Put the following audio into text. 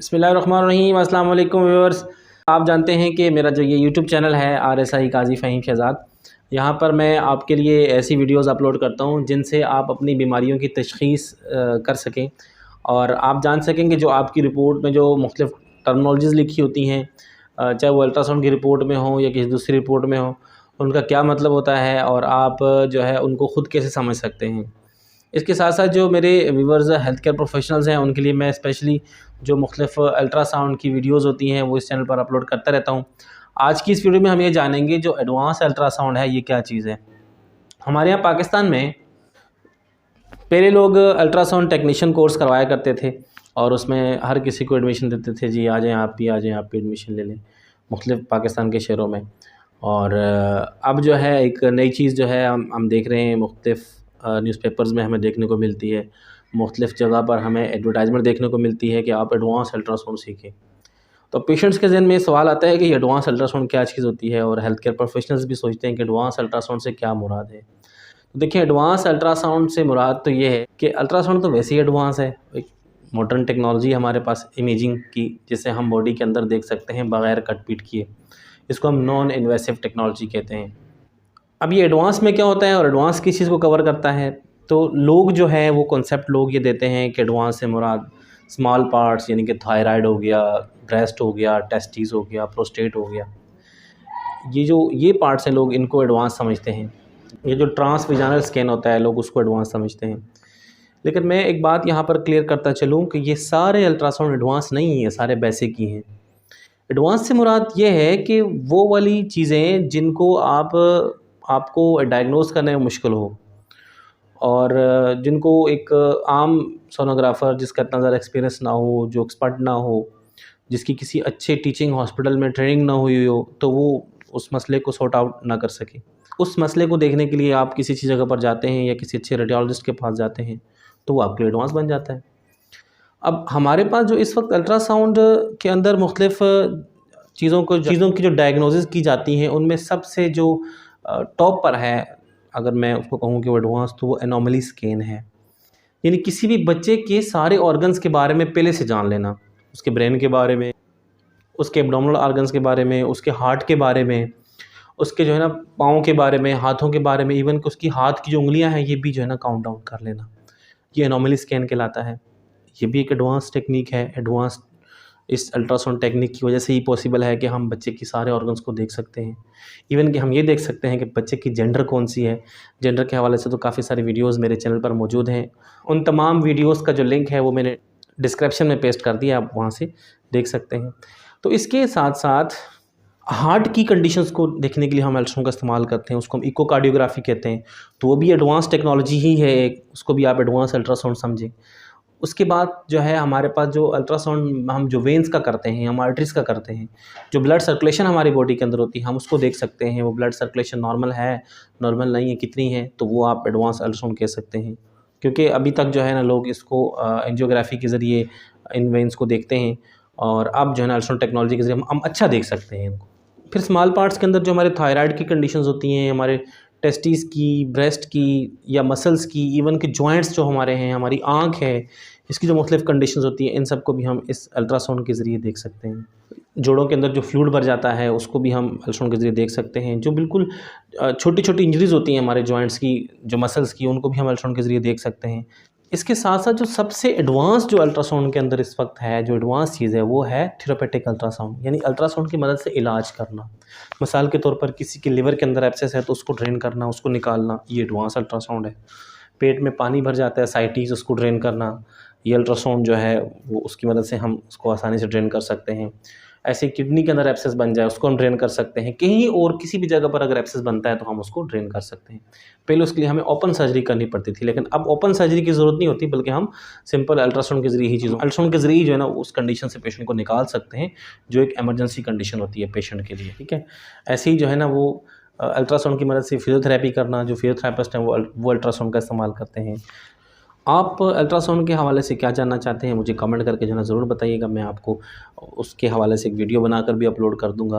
बिस्मिल्लाहिर्रहमानिर्रहीम। अस्सलाम वालेकुम व्यूअर्स। आप जानते हैं कि मेरा जो ये यूट्यूब चैनल है RSI काजी फ़हीम शहज़ाद, यहाँ पर मैं आपके लिए ऐसी वीडियोस अपलोड करता हूँ जिनसे आप अपनी बीमारियों की तशख़ीस कर सकें और आप जान सकें कि जो आपकी रिपोर्ट में जो मुख्तलिफ़ टर्मिनोलॉजीज़ लिखी होती हैं, चाहे वो अल्ट्रासाउंड की रिपोर्ट में हो या किसी दूसरी रिपोर्ट में हो, उनका क्या मतलब होता है और आप जो है उनको ख़ुद कैसे समझ सकते हैं। इसके साथ साथ जो मेरे व्यूअर्स हेल्थ केयर प्रोफेशनल्स हैं उनके लिए मैं स्पेशली जो मुख्तलिफ़ अल्ट्रासाउंड की वीडियोज़ होती हैं वो इस चैनल पर अपलोड करता रहता हूँ। आज की इस वीडियो में हम ये जानेंगे जो एडवांस अल्ट्रासाउंड है ये क्या चीज़ है। हमारे यहाँ पाकिस्तान में पहले लोग अल्ट्रासाउंड टेक्नीशियन कोर्स करवाया करते थे और उसमें हर किसी को एडमिशन देते थे, जी आ जाएँ आप भी, आ जाएँ आप भी एडमिशन ले लें मुख्तलिफ़ पाकिस्तान के शहरों में। और अब जो है एक नई चीज़ जो है हम देख रहे हैं, मुख्तलिफ़ न्यूज़पेपर्स में हमें देखने को मिलती है, मुख्तलिफ़ जगह पर हमें एडवर्टाइजमेंट देखने को मिलती है कि आप एडवांस अल्ट्रासाउंड सीखें। तो पेशेंट्स के ज़हन में सवाल आता है कि ये एडवांस अल्ट्रासाउंड क्या चीज़ होती है और हेल्थ केयर प्रोफेशनल्स भी सोचते हैं कि एडवांस अल्ट्रासाउंड से क्या मुराद है। तो देखिए, एडवांस अल्ट्रासाउंड से मुराद तो ये है कि अल्ट्रासाउंड तो वैसे ही एडवांस है, एक मॉडर्न टेक्नोलॉजी हमारे पास इमेजिंग की, जिसे हम बॉडी के अंदर देख सकते हैं बग़ैर कट पीट किए। इसको हम नॉन इन्वेसिव टेक्नोलॉजी कहते हैं। अब ये एडवांस में क्या होता है और एडवांस किस चीज़ को कवर करता है, तो लोग जो हैं वो कॉन्सेप्ट लोग ये देते हैं कि एडवांस से मुराद स्मॉल पार्ट्स यानी कि थायराइड हो गया, ब्रेस्ट हो गया, टेस्टिस हो गया, प्रोस्टेट हो गया, ये पार्ट्स हैं, लोग इनको एडवांस समझते हैं। ये जो ट्रांसविजानल स्कैन होता है लोग उसको एडवांस समझते हैं। लेकिन मैं एक बात यहाँ पर क्लियर करता चलूँ कि ये सारे अल्ट्रासाउंड एडवांस नहीं है, सारे बेसिक ही हैं। एडवांस से मुराद ये है कि वो वाली चीज़ें जिनको आपको डायग्नोस करने में मुश्किल हो और जिनको एक आम सोनोग्राफ़र जिसका इतना ज़्यादा एक्सपीरियंस ना हो, जो एक्सपर्ट ना हो, जिसकी किसी अच्छे टीचिंग हॉस्पिटल में ट्रेनिंग ना हुई हो, तो वो उस मसले को सॉर्ट आउट ना कर सके। उस मसले को देखने के लिए आप किसी अच्छी जगह पर जाते हैं या किसी अच्छे रेडियोलॉजिस्ट के पास जाते हैं, तो वो आपके लिए एडवांस बन जाता है। अब हमारे पास जो इस वक्त अल्ट्रासाउंड के अंदर मुख्तलिफ़ चीज़ों की जो डायग्नोसिस की जाती हैं, उनमें सबसे जो टॉप पर है, अगर मैं उसको कहूँ कि वो एडवांस, तो वो एनोमली स्कैन है। यानी किसी भी बच्चे के सारे ऑर्गन्स के बारे में पहले से जान लेना, उसके ब्रेन के बारे में, उसके एब्डोमिनल ऑर्गन्स के बारे में, उसके हार्ट के बारे में, उसके जो है ना पाँव के बारे में, हाथों के बारे में, इवन कि उसकी हाथ की जो उंगलियां हैं ये भी जो है ना काउंट डाउन कर लेना। ये एनोमली स्कैन कहलाता है। ये भी एक एडवांस टेक्निक है। एडवांस इस अल्ट्रासाउंड टेक्निक की वजह से ही पॉसिबल है कि हम बच्चे की सारे ऑर्गन्स को देख सकते हैं। इवन कि हम ये देख सकते हैं कि बच्चे की जेंडर कौन सी है। जेंडर के हवाले से तो काफ़ी सारी वीडियोस मेरे चैनल पर मौजूद हैं। उन तमाम वीडियोस का जो लिंक है वो मैंने डिस्क्रिप्शन में पेस्ट कर दिया, आप वहाँ से देख सकते हैं। तो इसके साथ साथ हार्ट की कंडीशंस को देखने के लिए हम अल्ट्रासाउंड का इस्तेमाल करते हैं, उसको हम इकोकार्डियोग्राफी कहते हैं। तो वो भी एडवांस टेक्नोलॉजी ही है एक, उसको भी आप एडवांस अल्ट्रासाउंड समझें। उसके बाद जो है हमारे पास जो अल्ट्रासाउंड हम जो वेन्स का करते हैं, हम आर्टरीज़ का करते हैं, जो ब्लड सर्कुलेशन हमारी बॉडी के अंदर होती है, हम उसको देख सकते हैं, वो ब्लड सर्कुलेशन नॉर्मल है, नॉर्मल नहीं है, कितनी है, तो वो आप एडवांस अल्ट्रासाउंड कह सकते हैं। क्योंकि अभी तक जो है ना लोग इसको एंजियोग्राफी के ज़रिए इन वेन्स को देखते हैं और अब जो है ना अल्ट्रासाउंड टेक्नोलॉजी के ज़रिए हम अच्छा देख सकते हैं इनको। फिर स्मॉल पार्ट्स के अंदर जो हमारे थायराइड की कंडीशंस होती हैं, हमारे टेस्टिस की, ब्रेस्ट की या मसल्स की, इवन कि जॉइंट्स जो हमारे हैं, हमारी आँख है, इसकी जो मुख्तलिफ़ कंडीशंस होती हैं, इन सब को भी हम इस अल्ट्रासाउंड के ज़रिए देख सकते हैं। जोड़ों के अंदर जो फ्लूइड भर जाता है उसको भी हम अल्ट्रासाउंड के ज़रिए देख सकते हैं। जो बिल्कुल छोटी छोटी इंजरीज़ होती हैं हमारे जॉइंट्स की, जो मसल्स की, उनको भी हम अल्ट्रासाउंड के ज़रिए देख सकते हैं। इसके साथ साथ जो सबसे एडवांस जो अल्ट्रासाउंड के अंदर इस वक्त है, जो एडवांस चीज़ है, वो है थेरेपेटिक अल्ट्रासाउंड, यानी अल्ट्रासाउंड की मदद से इलाज करना। मिसाल के तौर पर किसी के लिवर के अंदर एब्सेस है तो उसको ड्रेन करना, उसको निकालना, ये एडवांस अल्ट्रासाउंड है। पेट में पानी भर जाता है, साइटिस, उसको ड्रेन करना, ये अल्ट्रासाउंड जो है वो उसकी मदद से हम उसको आसानी से ड्रेन कर सकते हैं। ऐसे किडनी के अंदर एब्सेस बन जाए उसको हम ड्रेन कर सकते हैं। कहीं और किसी भी जगह पर अगर एब्सेस बनता है तो हम उसको ड्रेन कर सकते हैं। पहले उसके लिए हमें ओपन सर्जरी करनी पड़ती थी, लेकिन अब ओपन सर्जरी की ज़रूरत नहीं होती, बल्कि हम सिंपल अल्ट्रासाउंड के ज़रिए ही अल्ट्रासाउंड के ज़रिए जो है ना उस कंडीशन से पेशेंट को निकाल सकते हैं जो एक एमरजेंसी कंडीशन होती है पेशेंट के लिए। ठीक है, ऐसे ही जो है ना वो अल्ट्रासाउंड की मदद से फिजियोथेरेपी करना, जो फिजियोथेरेपिस्ट हैं वो अल्ट्रासाउंड का इस्तेमाल करते हैं। आप अल्ट्रासाउंड के हवाले से क्या जानना चाहते हैं, मुझे कमेंट करके जो है ना ज़रूर बताइएगा। मैं आपको उसके हवाले से एक वीडियो बनाकर भी अपलोड कर दूँगा।